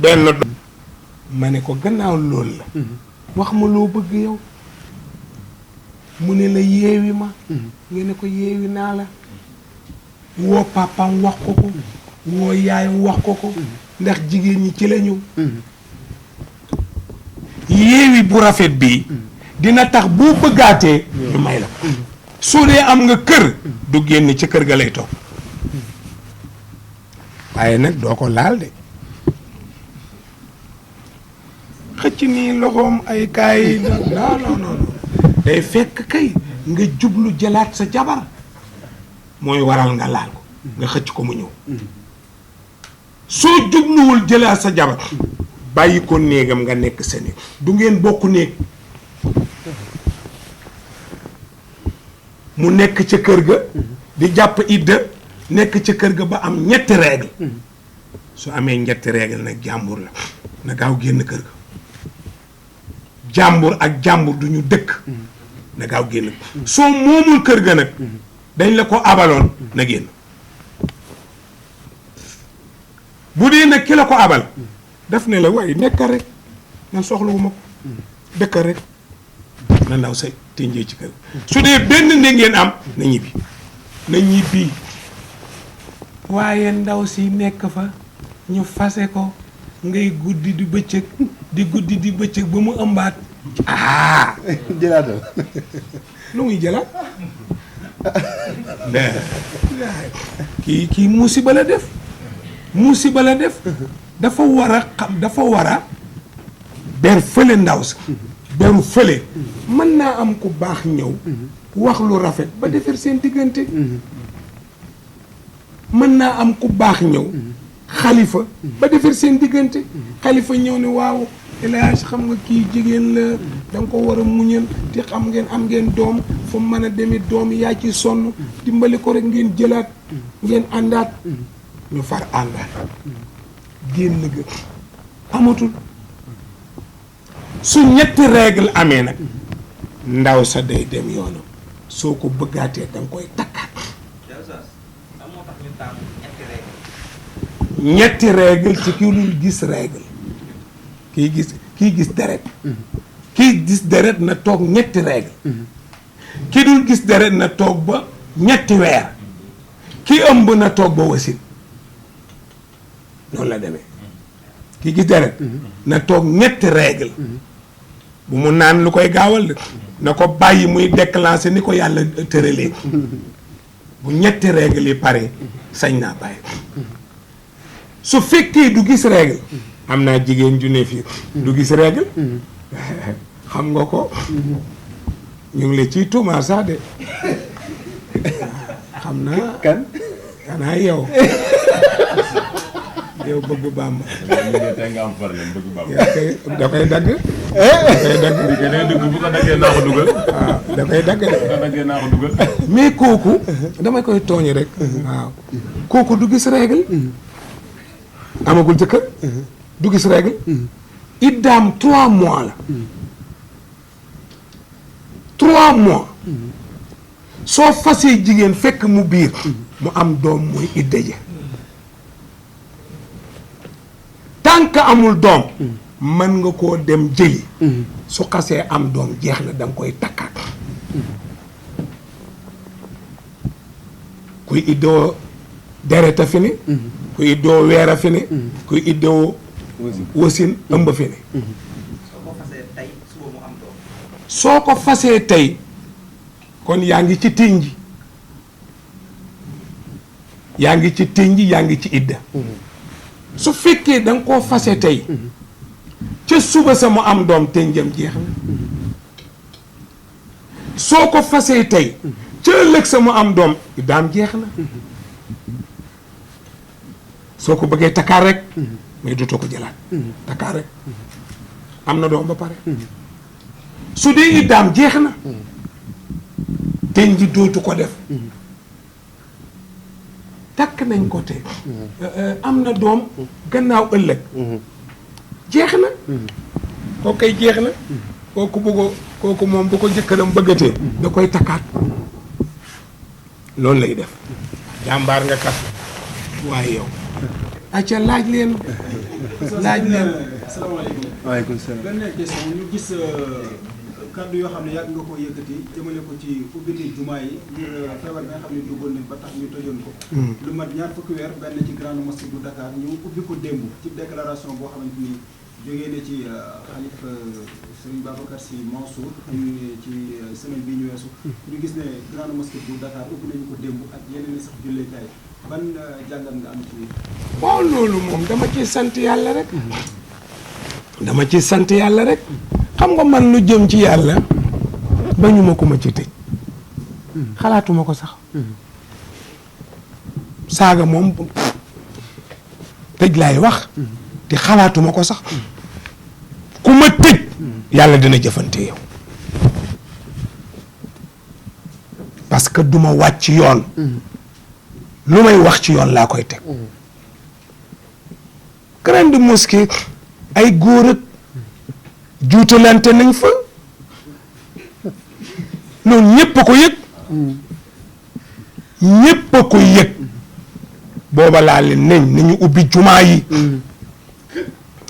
benn ma ne ko gannaaw loolu la wax ma loo bëgg yow mu ne la yeewi ma nga ne ko yeewi naa la woo papam wax ko ko woo yaayam wax ko ko ndax jigéen ñi ci la ñëw yeewi bu rafet bii dina tax boo bëggaatee ñu may la ko soo dee am nga kër du génn ci kër ga lay toog waaye nag doo ko laal de xëcc nii loxoom ay kaay non day fekk kay nga jublu jëlaat sa jabar mooy waral nga laal ko nga xëcc ko mu ñëw soo jubluwul jëlaat sa jabar bàyyi ko néegam nga nekk sa néeg du ngeen bokk néeg mu nekk ca kër ga di jàpp idda nekk ca kër ga ba am ñetti règle su amee ñetti règle nag jàmbur la na gaaw génn kër ga jàmbur ak jàmbur du ñu dëkk na gaaw génn soo moomul kër ga nag dañ la ko abaloon na génn bu dee nag ki la ko abal daf ne la waaye nekkal rek man soxlawuma ko dëkkal rek na ndaw sa tinjee ci kër su dee benn ne ngeen am na ñibbi waaye ndaw si nekk fa ñu fase ko ngay guddi di bëccëg ba mu ëmbaat jëlaatal lu muy jëlaat kii musiba la def dafa war a xam dafa war a ber fële ndaw sa beru fële mën naa am ku baax ñëw wax lu rafet ba defar seen diggante mën naa am ku baax ñëw xalifa ba defar seen diggante xalifa ñëw ne waaw El Hadj xam nga kii jigéen la da nga ko war a muñal te xam ngeen am ngeen doom fu mu mën a demee doom yaa ci sonn dimbali ko rek ngeen jëlaat ngeen àndaat ñu far àndaat génn ga amatul su ñetti règle amee nag ndaw sa day dem yoonam soo ko bëggaatee da nga koy takkaat ñetti règle ci ki dul gis règle kii gis deret kii gis deret na toog ñetti règle ki dul gis deret na toog ba ñetti weer ki ëmb na toog ba wasin noonu la demee kii gis deret na toog ñetti règle bu mu naan lu koy gaawal de na ko bàyyi muy déclencher ni ko yàlla tëralee bu ñetti règle yi pare sañ naa bàyyi su fekkee du gis règle am naa jigéen ju ne fii du gis règle xam nga ko ñu ngi la ciy tuumaal sax de xam naa kan xanaa yow bëgg Bàmba tey nga am problème bëgg Bàmba da koy dagg bu ko daggee naa ko dugal waaw da koy dagg de bu ko daggee naa ko dugal mais kooku dama koy tooñ rek waaw kooku du gis règle amagul jëkkër du gis règle iddaam 3 mois la 3 mois soo fasee jigéen fekk mu biir mu am doom muy idda ja tant que amul doom mën nga koo dem jëli su xasee am doom jeex na danga koy takkaat kuy iddoo dereta fi ni kuy iddoo weera fi ni kuy iddoo wasin ëmb fi ni soo ko fasee tey kon yaa ngi ci tinji yaa ngi ci tinji yaa ngi ci idda su fekkee da nga koo fase tey ca suba sa mu am doom tenjam jeex na soo ko fasee tey ca ëllëg sa mu am doom daam jeex na soo ko bëggee takkaar rek mais dootoo ko jëlaat takkaar rek am na doom ba pare su dee iddaam jeex na tenji dootu ko def takk nañ ko te am na doom gannaaw ëllëg jeex na kooku kay jeex na kooku bëggoo kooku moom bu ko jëkkëram bëggatee da koy takkaat loolu lay def jàmbaar nga kat waaye yow acca laaj leen laaj leen. asalaamaaleykum. waaleykum salaam. benn question ñu gis kàddu yoo xam ne yàgg nga ko yëkkati jëmale ko ci ubbite jumaa yi ngir feebar bi nga xam ne duggoon nañ ba tax ñu tëjoon ko. lu mat ñaar fukki weer benn ci grande mosquée bu Dakar ñu ubbi ko démb ci déclaration boo xamante ni jógee na ci xalif Serigne Babacar Sy Mansour ñu ci semaine bii ñu weesu. ñu gis ne grande mosquée bu Dakar ubbi nañu ko démb ak yeneen i sax julleekaay ban jàngat nga am ci. waaw loolu moom dama ci sant yàlla rek. dama ci sant yàlla rek. xam nga man lu jëm ci yàlla bañu ma ko ma ci tëj. xalaatuma ko sax. saaga moom tëj laay wax. te xalaatuma ko sax. ku ma tëj. yàlla dina jëfante yow. parce que duma wàcc yoon. lu may wax ci yoon laa koy teg. grande mosquée ay góor ak juutalante nañ fa. loolu ñépp a ko yëg. ñépp a ko yëg. booba laa leen nañu ubbi jumaa yi.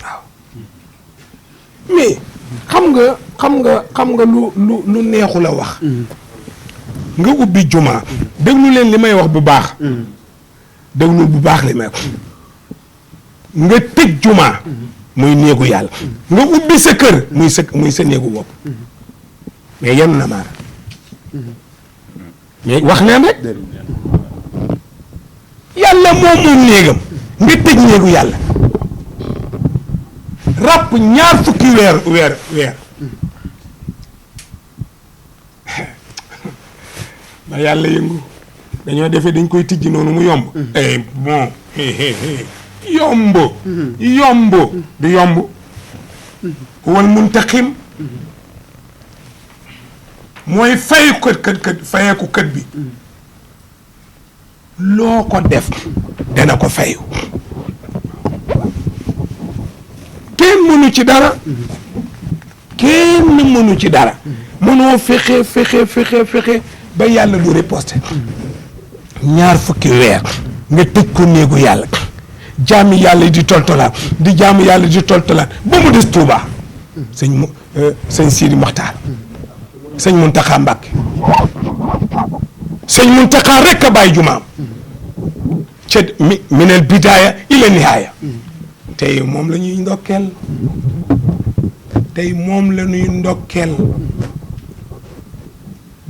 waaw mais xam nga lu neexu la wax. nga ubbi jumaa. déglu leen li may wax bu baax. déglu bu baax li may wax. nga tëj jumaa. muy néegu yàlla. nga ubbi sa kër. muy sa néegu bopp. mais yem na maar. mais wax leen rek. yàlla moom néegam. nga tëj néegu yàlla. ràpp ñaar fukki weer. ba yàlla yëngu. dañoo defee dañ koy tijji noonu mu yomb. bon yomb. yomb du yomb. wal muntaqim mooy fayeku kët bi. loo ko def dana ko fayu. kenn mënu ci dara. kenn mënu ci dara. mënoo fexe ba yàlla du riposte. ñaar fukki weer nga tëj ko néegu yàlla. jaami yàlla di toltolaan di jaamu yàlla di toltolaan ba mu des Touba. sëñ Sidi Maxtaar. sëñ Muntaxa Mbàkke. sëñ Muntaxa rekk a bàyyi jumaam. ca minel bidaaya ila nihaaya. tey moom la ñuy ndokkeel. tey moom la ñuy ndokkeel.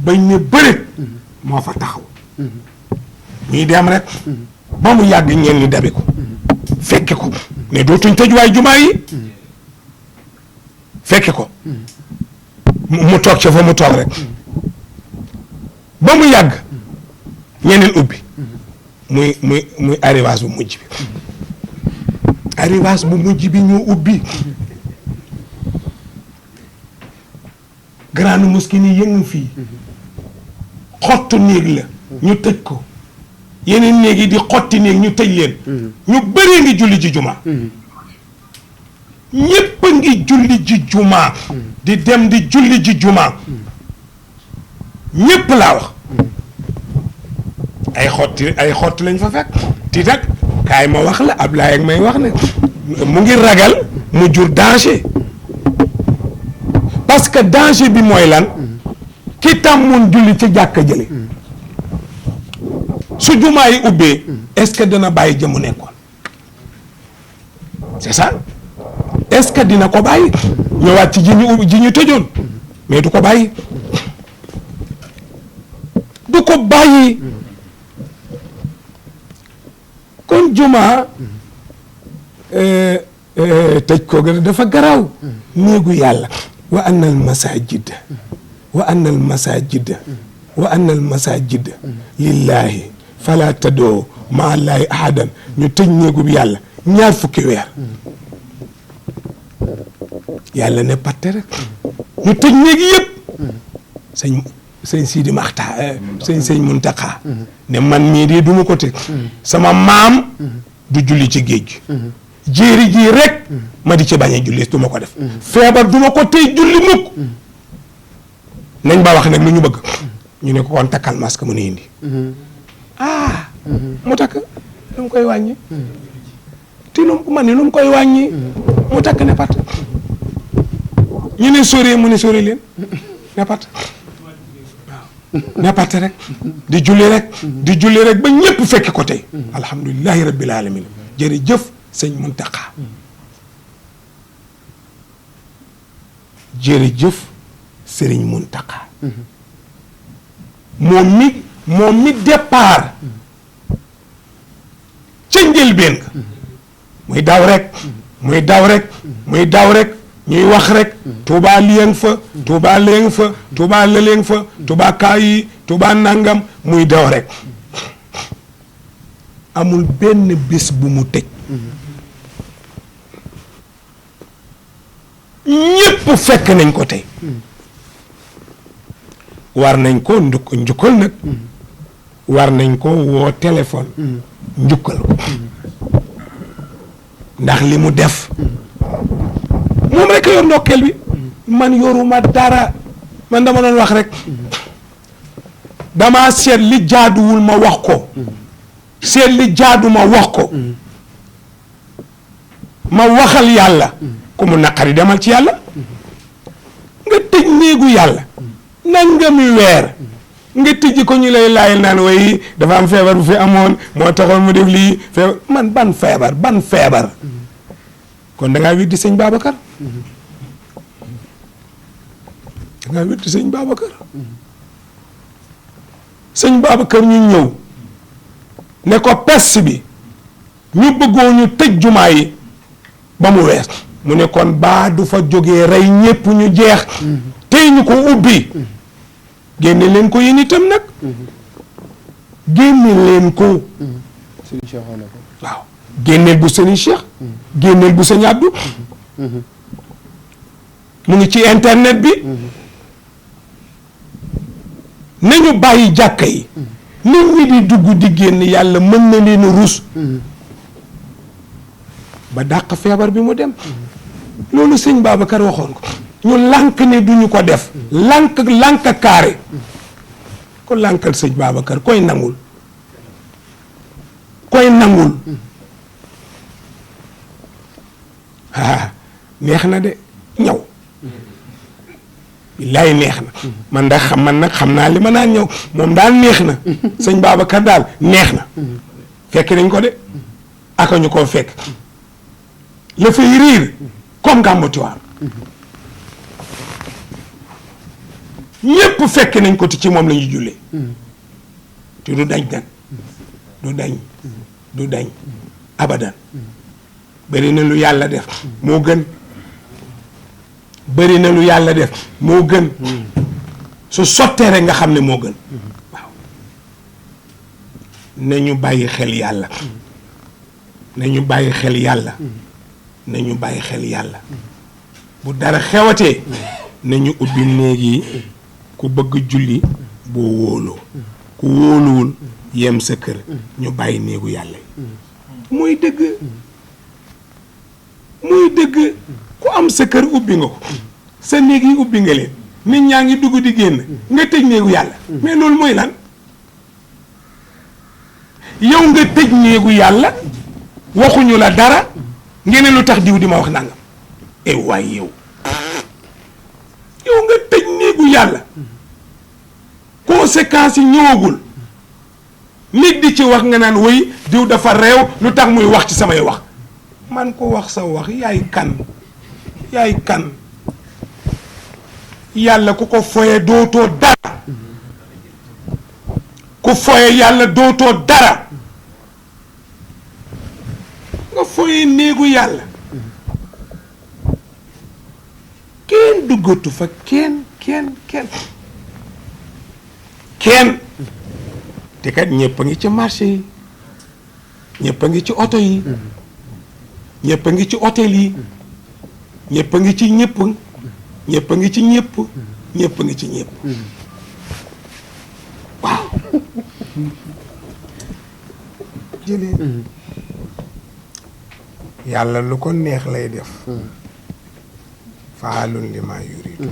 bañ ne bërit moo fa taxaw. ñuy dem rek. ba mu yàgg ñeen ñi dabi ko. fekke ko ne dootuñ tëj waay jumaa yi. fekke ko. mu toog ca fa mu toog rek. ba mu yàgg. ñeneen ubbi. muy arrivage bu mujj bi. arrivage bu mujj bi ñoo ubbi. grande mosquée ni yëngu fii. xottu néeg la. ñu tëj ko. yeneen néeg yi di xotti néeg ñu tëj leen. ñu bëree ngi julli ji jumaa. ñépp a ngi julli ji jumaa. di dem di julli ji jumaa. ñépp laa wax. ay xotti lañ fa fekk. ti nag kaay ma wax la Ablaye ak may wax ne mu ngi ragal mu jur danger. parce que danger bi mooy lan. ki tàmmoon julli ci jàkka jële. su jumaa yi ubbee. est-ce que dana bàyyi jëmu nekkoon. c'est ça. est-ce que dina ko bàyyi. ñëwaat ci ji ñu tëjoon. mais du ko bàyyi. du ko bàyyi. kon jumaa tëj ko gën dafa garaaw. néegu yàlla. wa annal masajida wa annal masajida wa annal masajida lillahi fala tadoo ma allahi ahadan ñu tëj néegu bi yàlla ñaar fukki weer. yàlla ne patte rek. ñu tëj néegi yëpp. sëñ Sidi Maxta sëñ Muntaxa ne man mii de duma ko tëj. sama maam du julli ci géej gi. jéeri jii rek ma di ci bañ a julli duma ko def. feebar duma ko tey julli mukk. nañ ba wax nag lu ñu bëgg. ñu ne ko kon takkal masque mu ne indi. mu takk dama koy wàññi. te lu man ni lu mu koy wàññi mu takk ne pat ñu ne sori mu ne sori leen ne pat waaw ne pat rek di julli rek ba ñëpp fekki ko tey alhamdulilahi rabbil alamin jërëjëf sëñ Muntaxa jërëjëf sëriñ Muntaxa moom mi départ ca njëlbeen nga muy daw rek ñuy wax rek Touba liyeng fa Touba léeng fa Touba lëleeng fa Touba kaayi Touba nangam muy daw rek amul benn bés bu mu tëj ñépp fekk nañ ko tey war nañ ko njukkal nag war nañ ko woo téléphone njukkal ko ndax li mu def moom rek yor ndokkeel bi man yoruma dara man dama doon wax rek dama seet li jaaduwul ma wax ko seet li jaadu ma wax ko ma waxal yàlla ku mu naqari demal ci yàlla nga tëj néegu yàlla nangami weer nga tëj ko ñu lay laayal naan way dafa am feebar bu fi amoon moo taxoon mu def lii feebar man ban feebar kon da ngaa weddi sëñ Babacar da ngaa weddi sëñ Babacar sëñ Babacar ñu ñëw ne ko peste bi ñu bëggoo ñu tëj jumaa yi ba mu wees mu ne kon baa du fa jógee rey ñépp ñu jeex tey ñu ko ubbi génne leen ko yéen itam nag génne leen ko Serigne Cheikh wax na ko. waaw génneel bu Serigne Cheikh génneel bu Serigne Abdou mu ngi ci internet bi nañu bàyyi jàkka yi nit ñi di dugg di génn yàlla mën na leen rus ba dàq feebar bi mu dem loolu sëñ Babacar waxoon ko ñu lànk ne duñu ko def lànk kaare ko lànkal sëñ Babacar koy nangul neex na de ñaw billaay neex na man nag xam naa li ma naan ñëw moom daal neex na sëñ Babacar daal neex na fekk nañ ko de aka ñu koo fekk la fay riir comme gàmmu Tiwaawan ñépp fekk nañ ko te ci moom la ñu jullee te du dañ nag du dañ abadan bëri na lu yàlla def moo gën bëri na lu yàlla def moo gën su sottee rek nga xam ne moo gën waaw nañu bàyyi xel yàlla nañu bàyyi xel yàlla nañu bàyyi xel yàlla bu dara xewatee nañu ubbi néeg yi ku bëgg julli boo wóoloo ku wóoluwul yem sa kër ñu bàyyi néegu yàlla yi muy dëgg ku am sa kër ubbi nga ko sa néeg yi ubbi nga leen nit ñaa ngi dugg di génn nga tëj néegu yàlla mais loolu mooy lan yow nga tëj néegu yàlla waxuñu la dara ngeen ne lu tax diw di ma wax nangam waay yow nga tëj néegu yàlla conséquences yi ñëwagul nit di ci wax nga naan woy diw dafa réew lu tax muy wax ci samay wax man ko wax sa wax yaay kan yàlla ku ko foye dootoo dara ku foye yàlla dootoo dara nga foye néegu yàlla kenn duggatu fa kenn te kat ñëpp a ngi ci marché yi ñëpp a ngi ci oto yi ñëpp a ngi ci hôtel yi ñëpp a ngi ci ñëpp ñëpp a ngi ci ñëpp ñëpp a ngi ci ñëpp waaw jëlee yàlla lu ko neex lay def faalun li maa yuridu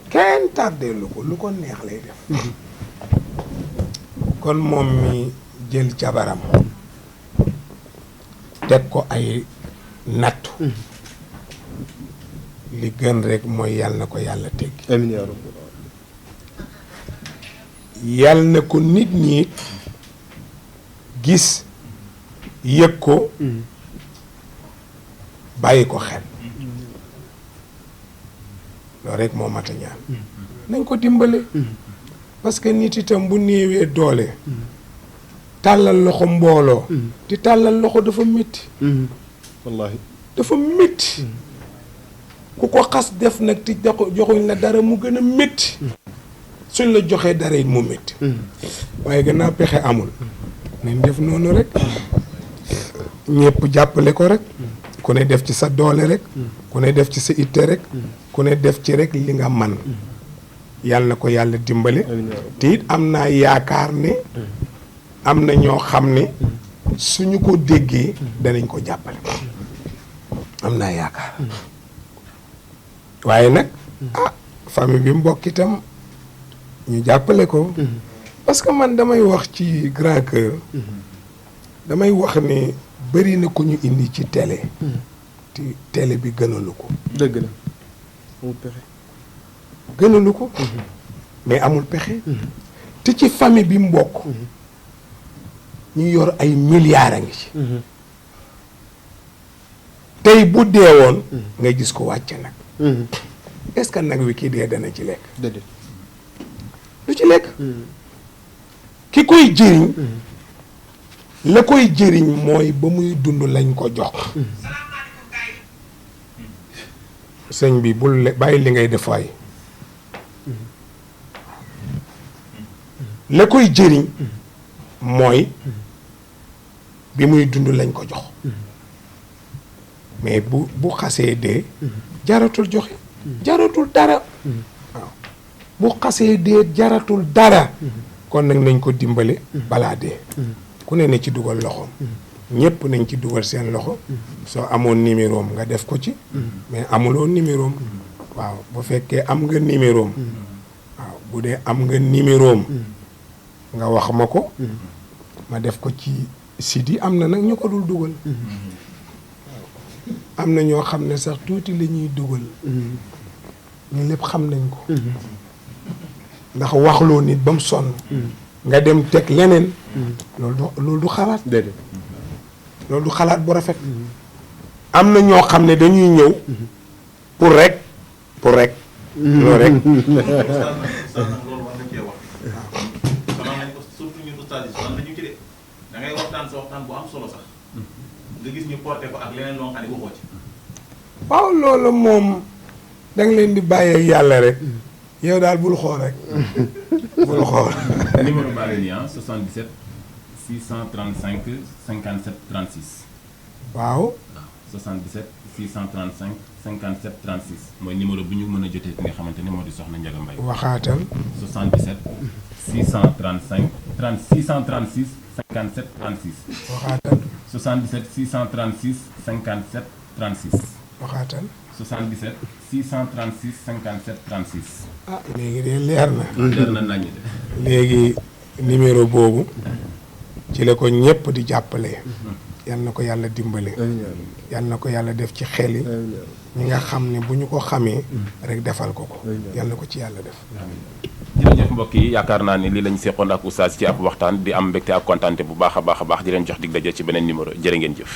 kenn tardé lu ko neex lay def kon moom mi jël jabaram teg ko ay nattu li gën rek mooy yàlla na ko yàlla teggi amiin yaa rabbi. yàlla na ko nit ñi gis yëg ko bàyyi ko xel loolu rek moo mat a ñaan nañ ko dimbale parce que nit itam bu néewee doole tàllal loxo mbooloo di tàllal loxo dafa métti wallaahi. dafa métti ku ko xas def nag ti joxuñ la dara mu gën a métti suñ la joxee dara it mu métti waaye gannaaw pexe amul nañ def noonu rek ñëpp jàppale ko rek ku ne def ci sa doole rek ku ne def ci sa itte rek ku ne def ci rek li nga man yàlla na ko yàlla dimbale te it am naa yaakaar ne am na ñoo xam ne suñu ko déggee danañ ko jàppale am naa yaakaar waaye nag famille bi mbokk itam ñu jàppale ko parce que man damay wax ci Grand Cœur damay wax ne bëri na ku ñu indi ci télé te télé bi gënalu ko dëgg la amul pexe. gënalu ko mais amul pexe te ci famille bi mbokk ñu yor ay milliards a ngi ci tey bu deewoon nga gis ko wàcce nag est-ce que nag wi kii dee dana ci lekk déedéet. du ci lekk ki koy jëriñ la koy jëriñ mooy ba muy dund lañ ko jox sëñ bi bul bàyyi li ngay def waay la koy jëriñ mooy bi muy dund lañ ko jox mais bu xasee dee jaratul joxe jaratul dara waaw bu xasee dee jaratul dara kon nag nañ ko dimbale balaa dee ku ne ci dugal loxoom ñëpp nañ ci dugal seen loxo soo amoon numéro am nga def ko ci mais amuloo numéro am waaw bu fekkee am nga numéro am waaw bu dee am nga numéro am nga wax ma ko ma def ko ci site yi am na nag ñu ko dul dugal am na ñoo xam ne sax tuuti la ñuy dugal ñu lépp xam nañ ko ndax waxloo nit ba mu sonn nga dem teg leneen loolu du xalaat déedéet. loolu du xalaat bu rafet am na ñoo xam ne dañuy ñëw pour rek loolu rek ustaas nag loolu war nañ cee wax xanaa nañ ko surtout ñun ustaas yi sonal nañu ci de da ngay waxtaan sa waxtaan bu am solo sax nga gis ñu porté ko ak leneen loo xam ne waxoo ci waaw loolu moom da nga leen di bàyyee yàlla rek yow daal bul xool rek bul xool numéro baa ngi nii 77 635 57 36. waaw 77 635 57 36 mooy numéro bu ñu mën a jotee ki nga xamante ne moo di Soxna Ndiaga Mbaye. waxaatal 77 635 636 57 36. waxaatal 77 636 57 36. waxaatal 77 636 57 36. ah léegi de leer na leer na nañu de. léegi numéro boobu ci la ko ñëpp di jàppale yal na ko yàlla dimbale yal na ko yàlla def ci xel yi ñi nga xam ne bu ñu ko xamee rek defal ko yal na ko ci yàlla def jërëjëf mbokk yi yaakaar naa ni lii lañ seqoon ak oustaz ci ab waxtaan di am mbégte ak kontaante bu baax a baax di leen jox dig daje ci beneen numéro jërë ngeen jëf